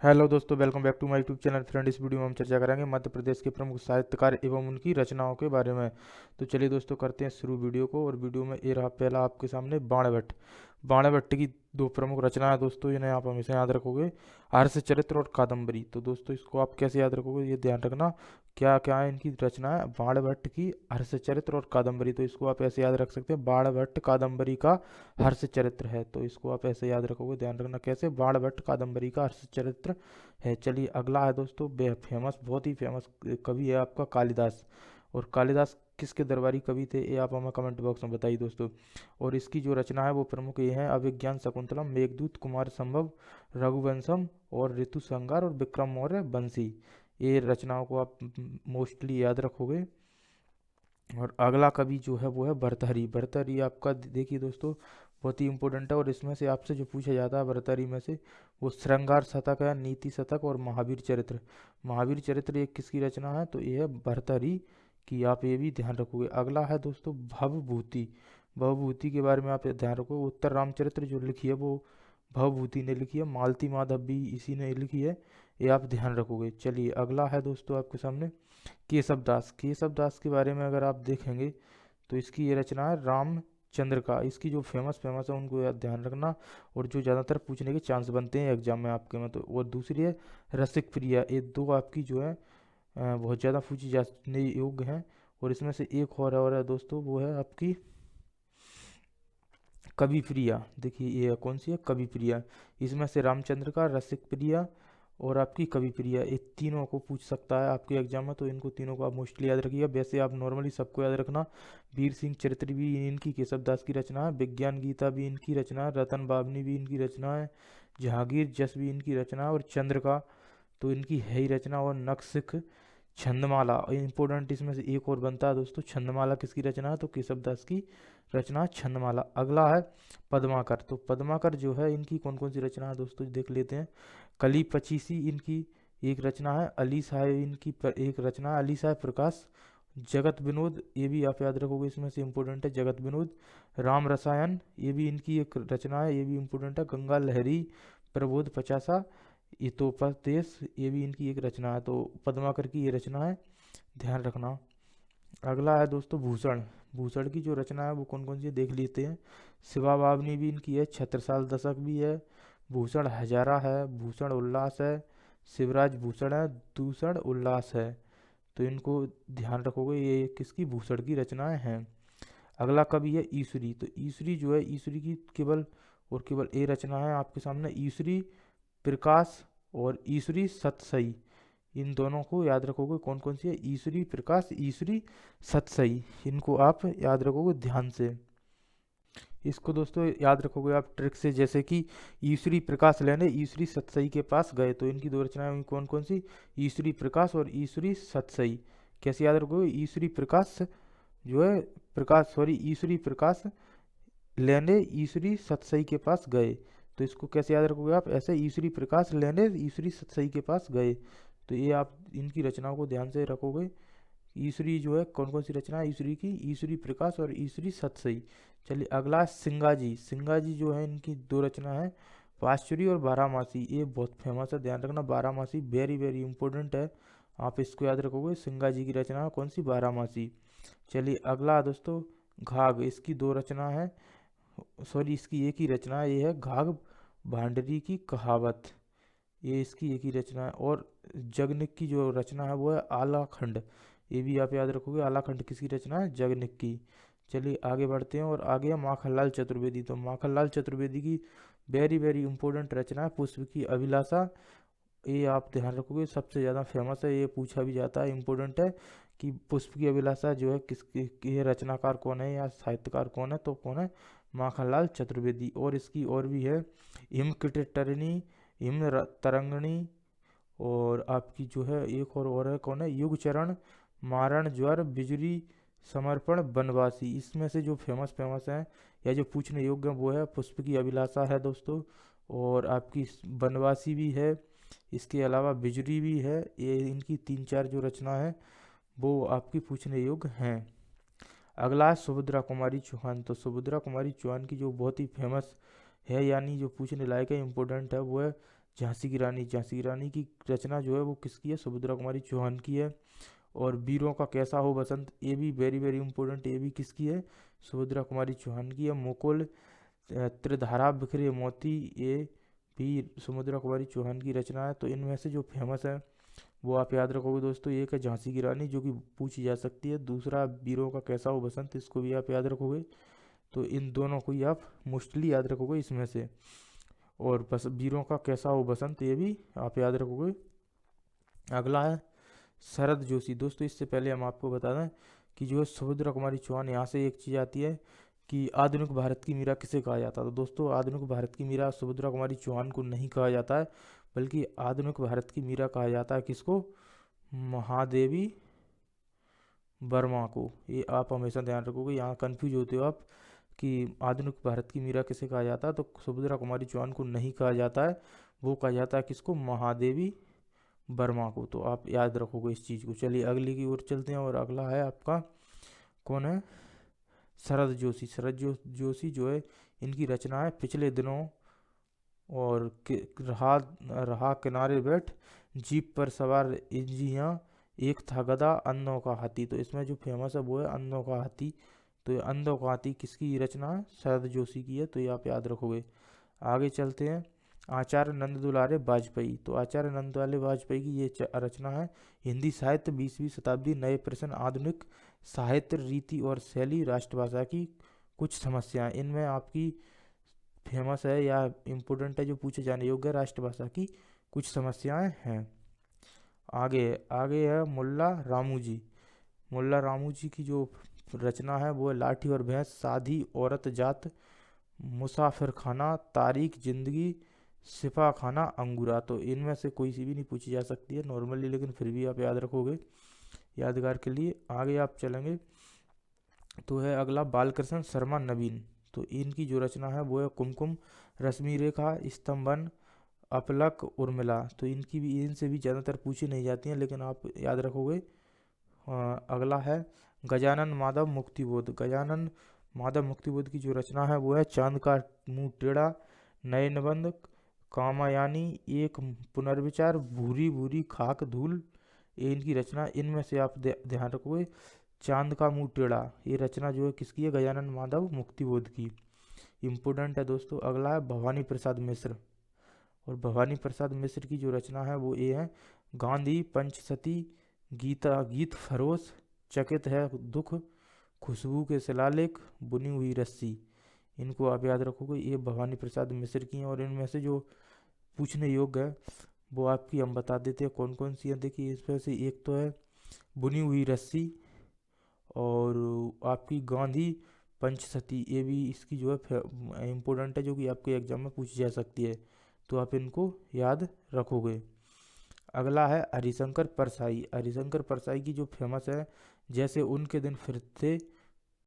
Hello दोस्तों, welcome back to my YouTube channel. Friend, इस video में हम चर्चा करेंगे मध्य प्रदेश के प्रमुख साहित्यकार एवं उनकी रचनाओं के बारे में। तो चलिए दोस्तों, करते हैं शुरू वीडियो को। और वीडियो में ये रहा पहला आपके सामने बाणभट्ट। बाणभट्ट की दो प्रमुख रचनाएं दोस्तों, इन्हें आप हमेशा याद रखोगे, हर्षचरित्र और कादम्बरी। तो दोस्तों, इसको आप कैसे याद रखोगे ये ध्यान रखना। क्या क्या है इनकी रचनाएं? बाणभट्ट की हर्षचरित्र और कादम्बरी। तो इसको आप ऐसे याद रख सकते हैं, बाणभट्ट कादम्बरी का हर्षचरित्र है। तो इसको आप ऐसे याद रखोगे, ध्यान रखना कैसे, बाणभट्ट कादम्बरी का हर्षचरित्र है। चलिए अगला है दोस्तों, फेमस, बहुत ही फेमस कवि है आपका कालिदास। और कालिदास किसके दरबारी कवि थे, ये आप हमें कमेंट बॉक्स में बताइए दोस्तों। और इसकी जो रचना है वो प्रमुख ये है, अभिज्ञान शकुंतलम, मेघदूत, कुमार संभव, रघुवंशम और ऋतु संहार और विक्रम मौर्य बंसी। ये रचनाओं को आप मोस्टली याद रखोगे। और अगला कवि जो है वो है भर्तहरि। भर्तहरि आपका देखिए दोस्तों, बहुत ही इंपॉर्टेंट है। और इसमें से आपसे जो पूछा जाता है भर्तहरि में से, वो श्रृंगार शतक है, नीति शतक और महावीर चरित्र। महावीर चरित्र ये किसकी रचना है? तो ये है भर्तहरि की, आप ये भी ध्यान रखोगे। अगला है दोस्तों भवभूति। भवभूति के बारे में आप ये ध्यान रखोगे, उत्तर रामचरित्र जो लिखी है वो भवभूति ने लिखी है, मालती माधव भी इसी ने लिखी है, ये आप ध्यान रखोगे। चलिए अगला है दोस्तों आपके सामने केशव दास। केशव दास के बारे में अगर आप देखेंगे तो इसकी ये रचना है रामचंद्र का। इसकी जो फेमस फेमस है उनको याद ध्यान रखना, और जो ज़्यादातर पूछने के चांस बनते हैं एग्जाम में आपके में। तो और दूसरी है रसिक प्रिया। ये दो आपकी जो है बहुत ज़्यादा पूछी जाने योग्य हैं। और इसमें से एक और है दोस्तों, वो है आपकी कवि प्रिया। देखिए ये कौन सी है, कवि प्रिया। इसमें से रामचंद्र का, रसिक प्रिया और आपकी कवि प्रिया, ये तीनों को पूछ सकता है आपके एग्जाम में। तो इनको तीनों को आप मोस्टली याद रखिएगा। वैसे आप नॉर्मली सबको याद रखना। वीर सिंह चरित्र भी इनकी केशव दास की रचना है, विज्ञान गीता भी इनकी रचना है, रतन बावनी भी इनकी रचना है, जहांगीर जस भी इनकी रचना है, और चंद्र का तो इनकी है ही रचना। और नक्सिक छंदमाला इंपॉर्टेंट, इसमें से एक और बनता है दोस्तों। छंदमाला किसकी रचना है? तो केशव दास की रचना है छंदमाला। अगला है पद्माकर। तो पद्माकर जो है, इनकी कौन कौन सी रचना है दोस्तों देख लेते हैं। कली पचीसी इनकी एक रचना है, अली साहब इनकी एक रचना है, अली साहब प्रकाश, जगत विनोद ये भी आप याद रखोगे, इसमें से इम्पोर्टेंट है जगत विनोद, राम रसायन ये भी इनकी एक रचना है, ये भी इम्पोर्टेंट है, गंगा लहरी, प्रबोध पचासा, हितोपदेश ये भी इनकी एक रचना है। तो पद्माकर की ये रचना है, ध्यान रखना। अगला है दोस्तों भूषण। भूषण की जो रचना है वो कौन कौन सी है देख लेते हैं। शिवा बावनी भी इनकी है, छत्रसाल दशक भी है, भूषण हजारा है, भूषण उल्लास है, शिवराज भूषण है, दूषण उल्लास है। तो इनको ध्यान रखोगे, ये किसकी, भूषण की रचनाएं हैं। अगला कवि है ईसुरी। तो ईसुरी जो है, ईसुरी की केवल और केवल ए रचना है आपके सामने, ईसुरी प्रकाश और ईसुरी सतसई। इन दोनों को याद रखोगे, कौन कौन सी है, ईसुरी प्रकाश, ईसुरी सतसई। इनको आप याद रखोगे ध्यान से। इसको दोस्तों याद रखोगे आप ट्रिक से, जैसे कि ईसुरी प्रकाश लेने ईसुरी सतसई के पास गए। तो इनकी दो रचनाएं हुई कौन कौन सी, ईसुरी प्रकाश और ईसुरी सतसई। कैसे याद रखोगे, ईसुरी प्रकाश जो है, प्रकाश सॉरी ईसुरी प्रकाश लेने ईसुरी सतसई के पास गए। तो इसको कैसे याद रखोगे आप, ऐसे ईसुरी प्रकाश लेने ईसुरी सतसई के पास गए। तो ये आप इनकी रचनाओं को ध्यान से रखोगे। ईसुरी जो है, कौन कौन सी रचना है ईसुरी की, ईसुरी प्रकाश और ईसुरी सतसई। चलिए अगला है सिंगाजी। सिंगाजी जो है, इनकी दो रचना है, पाँचुरी और बारहमासी। ये बहुत फेमस है, ध्यान रखना। बारहमासी वेरी वेरी इंपॉर्टेंट है, आप इसको याद रखोगे। सिंगाजी की रचना है कौन सी, बारहमासी। चलिए अगला है दोस्तों घाघ। इसकी दो रचना है, सॉरी इसकी एक ही रचना है, ये है घाघ भांडरी की कहावत। ये इसकी एक ही रचना है। और जगनिक की जो रचना है वो है आलाखंड। ये भी आप याद रखोगे, आलाखंड किसकी रचना है, जगनिक की। चलिए आगे बढ़ते हैं। और आगे है माखनलाल चतुर्वेदी। तो माखनलाल चतुर्वेदी की वेरी वेरी इंपॉर्टेंट रचना है पुष्प की अभिलाषा। ये आप ध्यान रखोगे, सबसे ज़्यादा फेमस है, ये पूछा भी जाता है, इंपॉर्टेंट है कि पुष्प की अभिलाषा जो है किसकी, ये रचनाकार कौन है या साहित्यकार कौन है, तो कौन है, माखनलाल चतुर्वेदी। और इसकी और भी है, हिम किटटरनी, हिम तरंगणी, और आपकी जो है एक और है, कौन है, युग चरण, मारण ज्वर, बिजली, समर्पण, बनवासी। इसमें से जो फेमस फेमस हैं या जो पूछने योग्य हैं वो है पुष्प की अभिलाषा है दोस्तों, और आपकी बनवासी भी है, इसके अलावा बिजली भी है। ये इनकी तीन चार जो रचना है वो आपकी पूछने योग्य हैं। अगला है सुभद्रा कुमारी चौहान। तो सुभद्रा कुमारी चौहान की जो बहुत ही फेमस है, यानी जो पूछने लायक है, इम्पोर्टेंट है, वो है झांसी की रानी की रचना जो है वो किसकी है, सुभद्रा कुमारी चौहान की है। और वीरों का कैसा हो बसंत, ये भी वेरी वेरी इंपॉर्टेंट, ये भी किसकी है, सुभद्रा कुमारी चौहान की है। मुकुल त्रिधारा बिखरे मोती, ये भी सुभद्रा कुमारी चौहान की रचना है। तो इनमें से जो फेमस है वो आप याद रखोगे दोस्तों। एक है झांसी की रानी जो कि पूछी जा सकती है, दूसरा वीरों का कैसा हो बसंत, इसको भी आप याद रखोगे। तो इन दोनों को ही आप मोस्टली याद रखोगे इसमें से। और बस वीरों का कैसा हो बसंत ये भी आप याद रखोगे। अगला है शरद जोशी। दोस्तों इससे पहले हम आपको बता दें कि जो है सुभद्रा कुमारी चौहान, यहाँ से एक चीज़ आती है कि आधुनिक भारत की मीरा किसे कहा जाता है। तो दोस्तों आधुनिक भारत की मीरा सुभद्रा कुमारी चौहान को नहीं कहा जाता है, बल्कि आधुनिक भारत की मीरा कहा जाता है किसको, महादेवी वर्मा को। ये आप हमेशा ध्यान रखोगे, यहाँ कंफ्यूज होते हो आप कि आधुनिक भारत की मीरा किसे कहा जाता है। तो सुभद्रा कुमारी चौहान को नहीं कहा जाता है, वो कहा जाता है किसको, महादेवी वर्मा को। तो आप याद रखोगे इस चीज़ को। चलिए अगली की ओर चलते हैं, और अगला है आपका कौन है, शरद जोशी। जोशी जो है इनकी रचना है पिछले दिनों, और रहा रहा किनारे बैठ, जीप पर सवार इंजिया, एक था गधा अंधों का हाथी। तो इसमें जो फेमस है वो है अंधों का हाथी। तो ये अंधों का हाथी किसकी रचना है, शरद जोशी की है। तो ये आप याद रखोगे। आगे चलते हैं, आचार्य नंद दुलारे वाजपेयी। तो आचार्य नंद दुलारे वाजपेयी की ये रचना है, हिंदी साहित्य 20वीं शताब्दी, नए प्रश्न, आधुनिक साहित्य रीति और शैली, राष्ट्रभाषा की कुछ समस्याएं। इनमें आपकी फेमस है या इम्पोर्टेंट है जो पूछे जाने योग्य है, राष्ट्रभाषा की कुछ समस्याएं हैं। आगे आगे है मुल्ला रामू जी। मुल्ला रामू जी की जो रचना है वो है लाठी और भैंस, साधी औरत जात, मुसाफिर खाना, तारीख जिंदगी, सिपा खाना, अंगूरा। तो इनमें से कोई सी भी नहीं पूछी जा सकती है नॉर्मली, लेकिन फिर भी आप याद रखोगे यादगार के लिए। आगे आप चलेंगे तो है अगला बालकृष्ण शर्मा नवीन। तो इनकी जो रचना है वो है कुमकुम, रश्मि रेखा, स्तंभन, अपलक, उर्मिला। तो इनकी भी, इनसे भी ज़्यादातर पूछी नहीं जाती हैं, लेकिन आप याद रखोगे। अगला है गजानन माधव मुक्तिबोध। गजानन माधव मुक्तिबोध की जो रचना है वो है चांद का मुंह टेढ़ा, नए निबंध, कामायानी, एक पुनर्विचार, भूरी भूरी खाक धूल, ये इनकी रचना। इनमें से आप ध्यान रखोगे चांद का मुंह टेढ़ा, ये रचना जो है किसकी है, गजानन माधव मुक्तिबोध की। इम्पोर्टेंट है दोस्तों। अगला है भवानी प्रसाद मिश्र। और भवानी प्रसाद मिश्र की जो रचना है वो ये है, गांधी पंचसती, गीता गीत फरोश, चकित है दुख, खुशबू के शिलालेख, बुनी हुई रस्सी। इनको आप याद रखोगे, ये भवानी प्रसाद मिश्र की हैं। और इनमें से जो पूछने योग्य है वो आपकी हम बता देते हैं कौन कौन सी है। देखिए इसमें से एक तो है बुनी हुई रस्सी, और आपकी गांधी पंचसती, ये भी इसकी जो है इम्पोर्टेंट है, जो कि आपके एग्जाम में पूछी जा सकती है। तो आप इनको याद रखोगे। अगला है हरिशंकर परसाई। हरिशंकर परसाई की जो फेमस है, जैसे उनके दिन फिर थे,